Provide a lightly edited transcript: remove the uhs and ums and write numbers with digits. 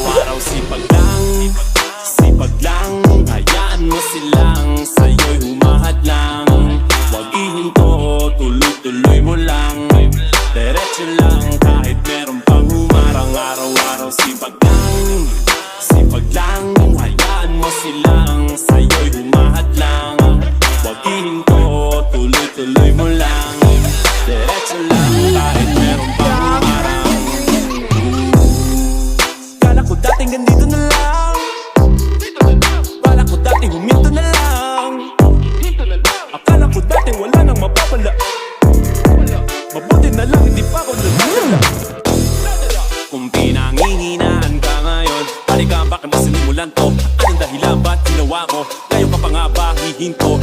araw-araw sipag lang, hayaan mo silang sa'yo'y humahad lang. Huwag ihinto, tuloy-tuloy mo lang, diretso lang kahit meron pang humarang. Araw-araw sipag lang, hayaan mo silang sa'yo'y humahad lang. Huwag ihinto, tuloy-tuloy mo lang, diretso lang kahit meron pang humarang. Kala ko dating ganito na lang, kala ko dating huminto na lang, akala ko dating wala nang mapapala. Mabuti na lang hindi pa ako nagdadala. Kung pinanghihinaan ka ngayon, halika bakit mo sinimulan to? Anong dahilan ba't ginawa mo? Ngayon ka pa nga ba hihinto?